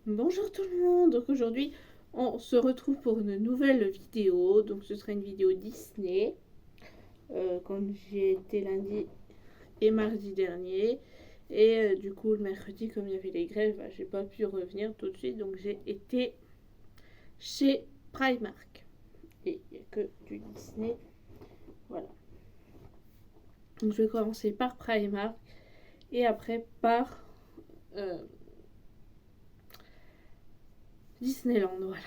Bonjour tout le monde, donc aujourd'hui on se retrouve pour une nouvelle vidéo, donc ce sera une vidéo Disney, comme j'y ai été lundi et mardi dernier, et du coup le mercredi comme il y avait les grèves, j'ai pas pu revenir tout de suite, donc j'ai été chez Primark, et il n'y a que du Disney, voilà. Donc je vais commencer par Primark, et après par Disneyland, voilà.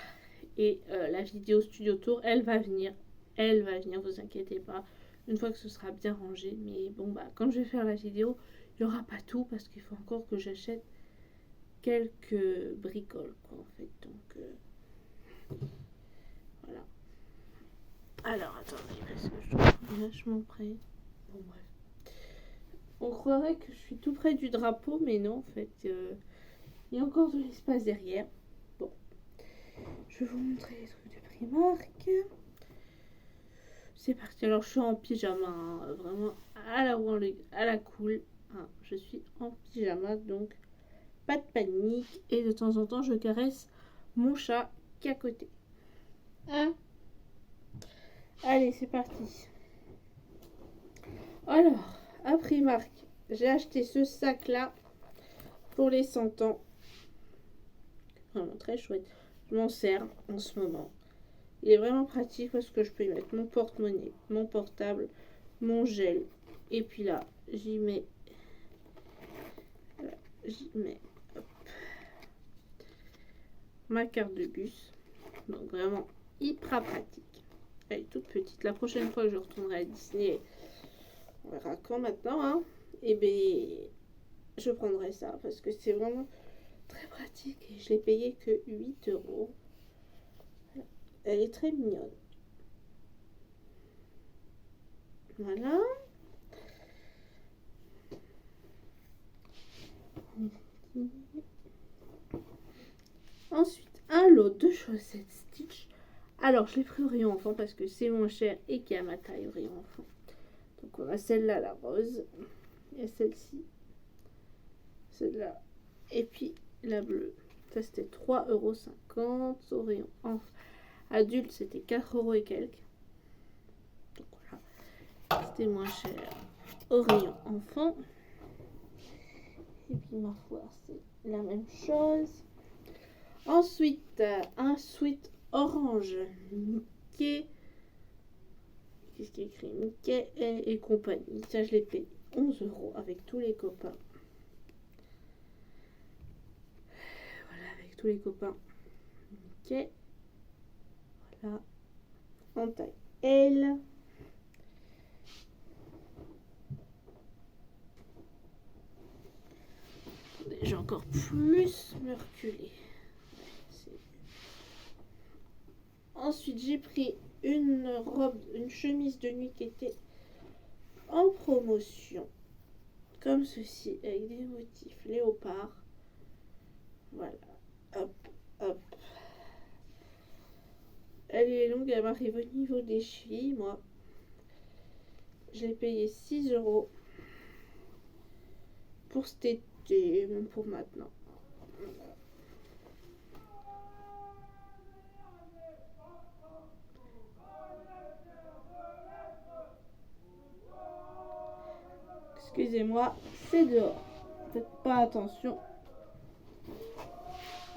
Et la vidéo Studio Tour, elle va venir, vous inquiétez pas, une fois que ce sera bien rangé. Mais bon, bah, quand je vais faire la vidéo, il n'y aura pas tout parce qu'il faut encore que j'achète quelques bricoles, quoi, en fait. Donc, voilà. Alors, attendez, parce que je suis vachement près. Bon, bref. On croirait que je suis tout près du drapeau, mais non, en fait, il y a encore de l'espace derrière. Bon, je vais vous montrer les trucs de Primark. C'est parti. Alors, je suis en pyjama, hein, vraiment à la cool. Hein. Je suis en pyjama, donc pas de panique. Et de temps en temps, je caresse mon chat qui est à côté. Hein? Allez, c'est parti. Alors, à Primark, j'ai acheté ce sac-là pour les 100 ans. Vraiment très chouette. Je m'en sers en ce moment. Il est vraiment pratique parce que je peux y mettre mon porte-monnaie, mon portable, mon gel. Et puis là, j'y mets hop, ma carte de bus. Donc vraiment hyper pratique. Elle est toute petite. La prochaine fois que je retournerai à Disney, on verra quand maintenant, hein, et bien je prendrai ça parce que c'est vraiment très pratique et je l'ai payé que 8 euros. Elle est très mignonne. Voilà. Ensuite, un lot de chaussettes Stitch. Alors, je l'ai pris au rayon enfant parce que c'est moins cher et qu'il y a ma taille au rayon enfant. Donc, on a celle-là, la rose. Et celle-ci. Celle-là. Et puis, la bleue. Ça, c'était 3,50 € au rayon enfant. Adulte, c'était 4 € et quelques. Donc, voilà. C'était moins cher au rayon enfant. Et puis, ma foi, c'est la même chose. Ensuite, un sweat orange Mickey. Qu'est-ce qui est écrit? Mickey et compagnie. Ça, je l'ai payé 11 € avec tous les copains. Voilà, avec tous les copains. Mickey. Voilà. En taille L. J'ai encore plus me reculer. Ensuite, j'ai pris une robe, une chemise de nuit qui était en promotion. Comme ceci, avec des motifs léopard. Voilà. Hop, hop. Elle est longue, elle m'arrive au niveau des chevilles, moi. Je l'ai payé 6 € pour cet été, même pour maintenant. Excusez-moi, c'est dehors. Faites pas attention.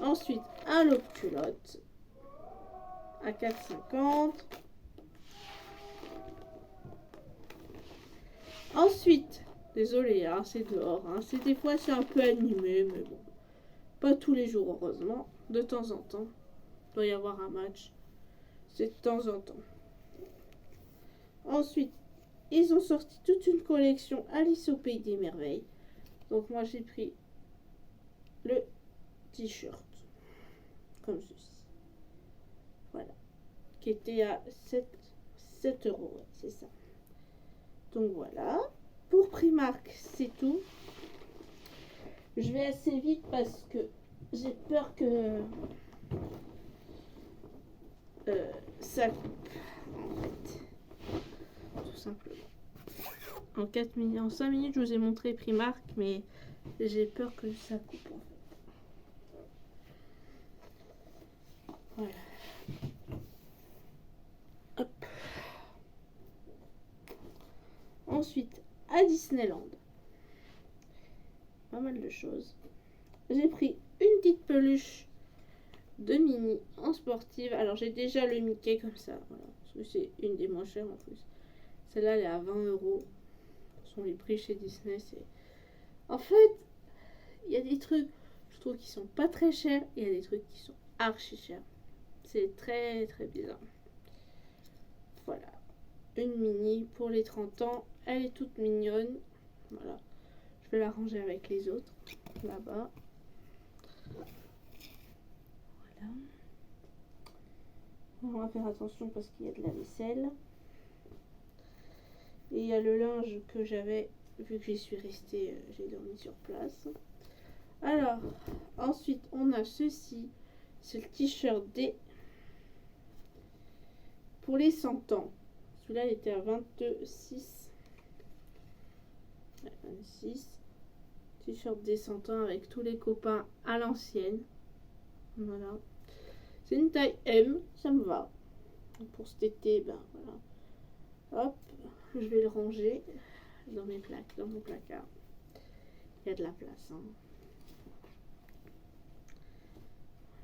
Ensuite, un lot de culottes à 4,50 €. Ensuite, désolé, hein, c'est dehors. Hein. Des fois, c'est un peu animé, mais bon. Pas tous les jours, heureusement. De temps en temps. Il doit y avoir un match. C'est de temps en temps. Ensuite, ils ont sorti toute une collection Alice au Pays des Merveilles. Donc moi, j'ai pris le t-shirt. Comme ceci. Voilà. Qui était à 7 €. Ouais, c'est ça. Donc voilà. Pour Primark, c'est tout. Je vais assez vite parce que j'ai peur que ça coupe. En fait. Tout simplement. En 4 minutes, en 5 minutes, je vous ai montré Primark, mais j'ai peur que ça coupe en fait. Disneyland. Pas mal de choses. J'ai pris une petite peluche de Minnie en sportive. Alors j'ai déjà le Mickey comme ça, voilà, parce que c'est une des moins chères en plus. Celle-là elle est à 20 €. Ce sont les prix chez Disney. En fait, il y a des trucs, je trouve, qui sont pas très chers, et il y a des trucs qui sont archi chers. C'est très très bizarre. Voilà, une Minnie pour les 30 ans. Elle est toute mignonne. Voilà, je vais la ranger avec les autres là-bas. Voilà. On va faire attention parce qu'il y a de la vaisselle. Et il y a le linge que j'avais, vu que j'y suis restée, j'ai dormi sur place. Alors, ensuite, on a ceci. C'est le t-shirt D pour les 100 ans. Celui-là, il était à 26. 26. T-shirt des 100 ans avec tous les copains à l'ancienne. Voilà. C'est une taille M, ça me va. Pour cet été, ben voilà. Hop, je vais le ranger dans mes plaques, dans mon placard. Il y a de la place. Hein.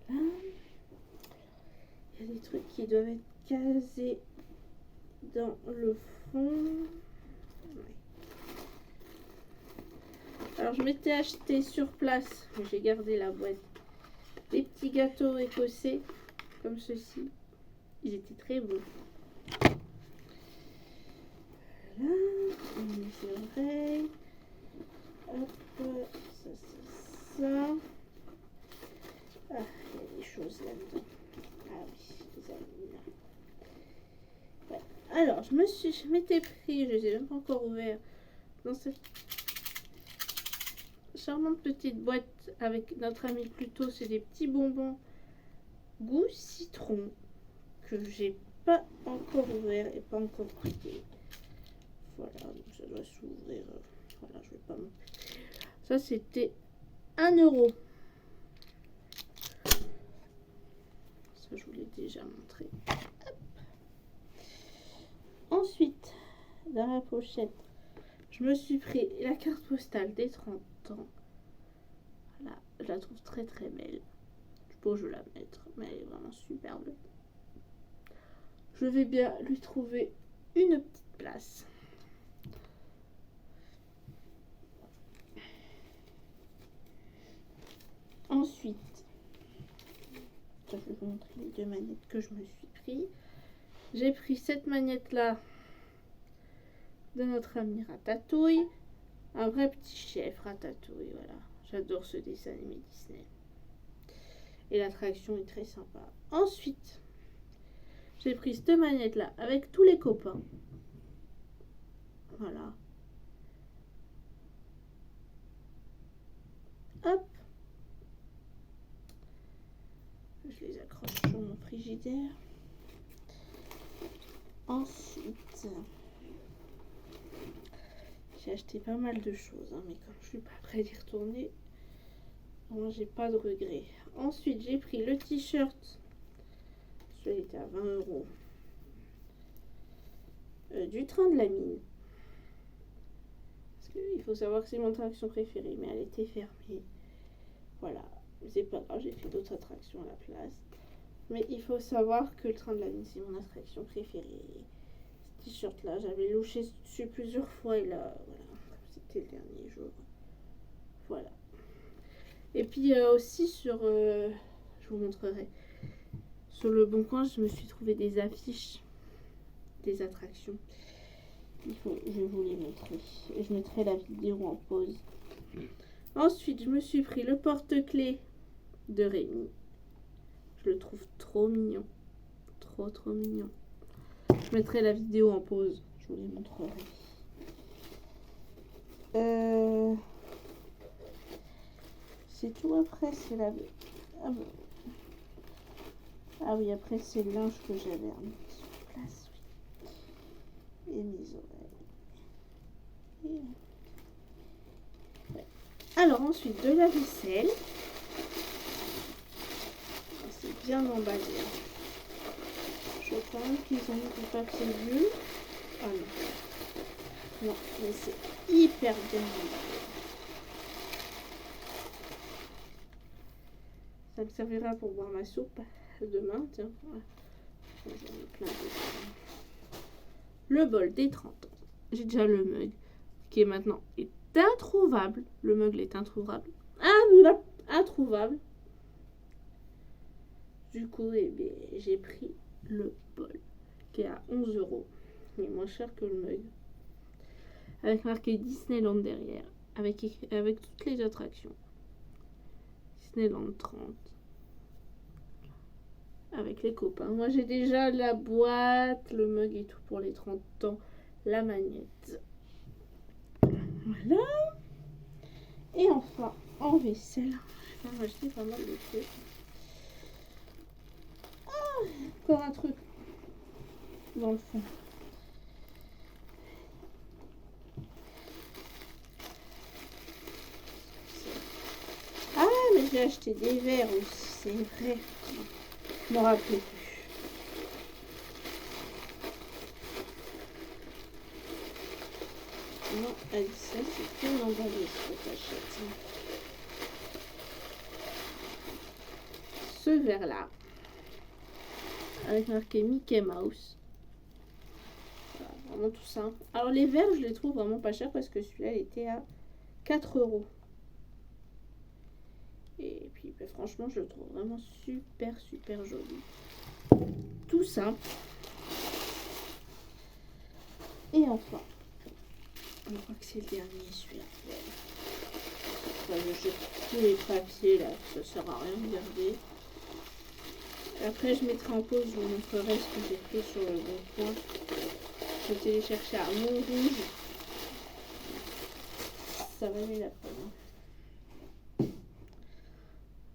Voilà. Il y a des trucs qui doivent être casés dans le fond. Ouais. Alors je m'étais acheté sur place, mais j'ai gardé la boîte, des petits gâteaux écossais comme ceci. Ils étaient très beaux. Voilà, on met les oreilles. Hop, ça. Ah, il y a des choses là-dedans. Ah oui, les amis. Ouais. Alors, je m'étais pris, je les ai même pas encore ouverts, dans cette charmante petite boîte avec notre ami Pluto. C'est des petits bonbons goût citron que j'ai pas encore ouvert et pas encore goûté. Voilà, donc ça doit s'ouvrir. Voilà, je vais pas me... Ça, c'était 1 €. Ça, je vous l'ai déjà montré. Hop. Ensuite, dans la pochette, je me suis pris la carte postale des 30 ans. Voilà, je la trouve très très belle. Bon, je vais la mettre, mais elle est vraiment superbe. Je vais bien lui trouver une petite place. Ensuite, je vais vous montrer les 2 manettes que je me suis pris. J'ai pris cette manette là de notre ami Ratatouille. Un vrai petit chef Ratatouille, voilà. J'adore ce dessin animé Disney. Et l'attraction est très sympa. Ensuite, j'ai pris cette manette là avec tous les copains. Voilà. Hop. Je les accroche sur mon frigidaire. Ensuite, j'ai acheté pas mal de choses, hein, mais comme je suis pas prête d'y retourner, moi j'ai pas de regrets. Ensuite, j'ai pris le t-shirt. Celui-là était à 20 €. Du train de la mine. Parce qu'il faut savoir que c'est mon attraction préférée, mais elle était fermée. Voilà. C'est pas grave, j'ai fait d'autres attractions à la place. Mais il faut savoir que le train de la mine, c'est mon attraction préférée. Ce t-shirt là, j'avais louché dessus plusieurs fois et là, voilà, c'était le dernier jour. Voilà. Et puis aussi sur, je vous montrerai, sur le Bon Coin, je me suis trouvé des affiches des attractions. Je vais vous les montrer. Et je mettrai la vidéo en pause. Ensuite, je me suis pris le porte-clés de Rémi. Je le trouve trop mignon. Trop mignon. Je mettrai la vidéo en pause. Je vous les montrerai. C'est tout après. C'est la... Ah oui, après c'est le linge que j'avais remis sur place. Oui. Et mes oreilles. Ouais. Alors ensuite de la vaisselle. C'est bien emballé. Je pense qu'ils ont mis du papier bleu. Ah non. Non, mais c'est hyper bien. Ça me servira pour boire ma soupe demain, tiens. Ouais. J'en ai plein de... Le bol des 30 ans. J'ai déjà le mug qui est maintenant introuvable. Le mug est introuvable. Introuvable. Du coup, eh bien, j'ai pris le bol qui est à 11 €. Il est moins cher que le mug. Avec marqué Disneyland derrière. Avec toutes les attractions. Disneyland 30. Avec les copains. Moi, j'ai déjà la boîte, le mug et tout pour les 30 ans. La magnette. Voilà. Et enfin, en vaisselle. Je vais racheter pas mal de trucs. Ah, encore un truc dans le fond. Ah, mais j'ai acheté des verres aussi, c'est vrai. Je me rappelais plus. Non, elle dit ça, c'est que l'emballage que t'achètes. Ce verre-là, avec marqué Mickey Mouse. Voilà, vraiment tout simple. Alors les verres, je les trouve vraiment pas chers parce que celui-là, il était à 4 €. Et puis, ben, franchement, je le trouve vraiment super, super joli. Tout simple. Et enfin, je crois que c'est le dernier, celui-là. Je jette tous les papiers, là. Ça sert à rien de garder. Après, je mettrai en pause, je vous montrerai ce que j'ai pris sur le bon coin. Je vais les chercher à Montrouge. Ça valait la peine.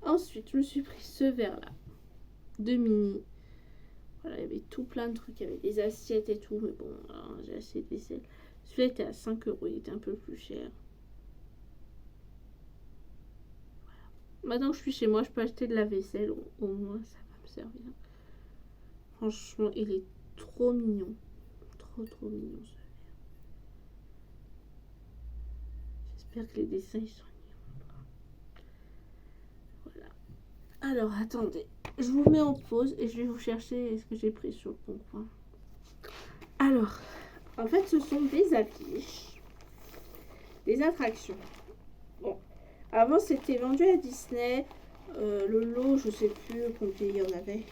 Ensuite, je me suis pris ce verre-là. De mini. Voilà, il y avait tout plein de trucs. Il y avait des assiettes et tout. Mais bon, j'ai assez de vaisselle. Celui-là était à 5 €. Il était un peu plus cher. Voilà. Maintenant que je suis chez moi, je peux acheter de la vaisselle. Au moins, ça va me servir. Franchement, il est trop mignon. Trop, trop mignon ce verre. J'espère que les dessins ils sont mignons. Voilà. Alors, attendez. Je vous mets en pause et je vais vous chercher ce que j'ai pris sur le bon coin. Alors, en fait, ce sont des affiches, des attractions. Bon, avant c'était vendu à Disney. Le lot, je sais plus combien il y en avait.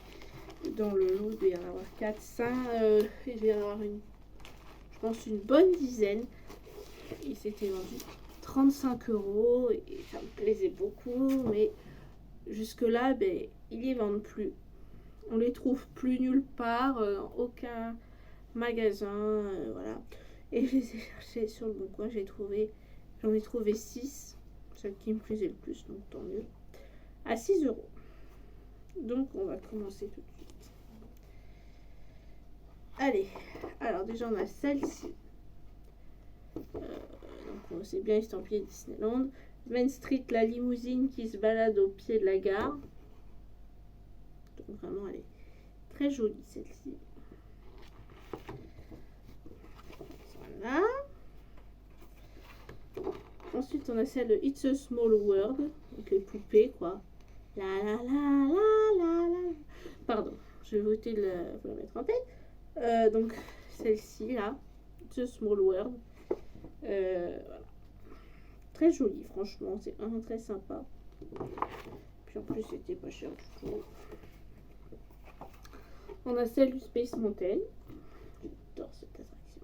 Dans le lot, il devait y en avoir 4, 5. Il devait y en avoir je pense une bonne dizaine. Et c'était vendu 35 € et ça me plaisait beaucoup, mais jusque-là, ben, ils les vendent plus. On les trouve plus nulle part, dans aucun magasin, voilà. Et je les ai cherchés sur le bon coin, j'en ai trouvé 6, celle qui me plaisait le plus, donc tant mieux, à 6 €. Donc on va commencer tout de suite. Allez, alors déjà on a celle-ci. Donc c'est bien estampillé Disneyland. Main Street, la limousine qui se balade au pied de la gare. Donc vraiment elle est très jolie celle-ci. Voilà. Ensuite on a celle de It's a Small World. Donc les poupées quoi. La la la la la la. Pardon, je vais voter vous la mettre en tête. Donc celle-ci là. It's a Small World. Voilà. Très jolie, franchement, c'est vraiment très sympa. Puis en plus, c'était pas cher du tout. On a celle du Space Mountain. J'adore cette attraction.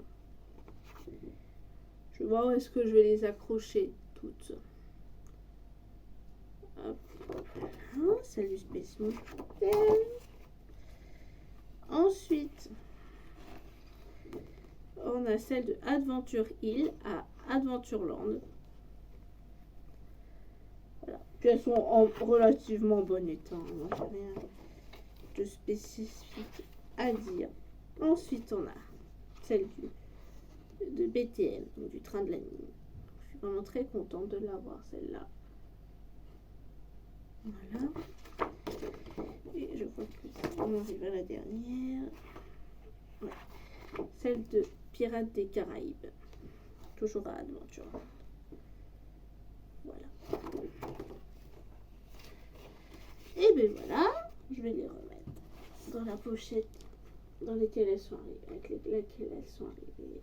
Je vais voir où est-ce que je vais les accrocher toutes. Hop. Voilà, celle du Space Mountain. Ensuite, on a celle de Adventure Hill à Adventureland. Voilà. Puis elles sont en relativement bon état. Moi, j'ai rien de spécifique à dire. Ensuite, on a celle de BTM, donc du train de la nuit. Je suis vraiment très contente de l'avoir, celle-là. Voilà. Et je crois qu'on arrive à la dernière. Ouais. Celle de Pirates des Caraïbes. toujours à Adventure. Voilà. Et bien voilà, je vais les remettre dans la pochette dans laquelle elles sont arrivées, avec laquelle elles sont arrivées.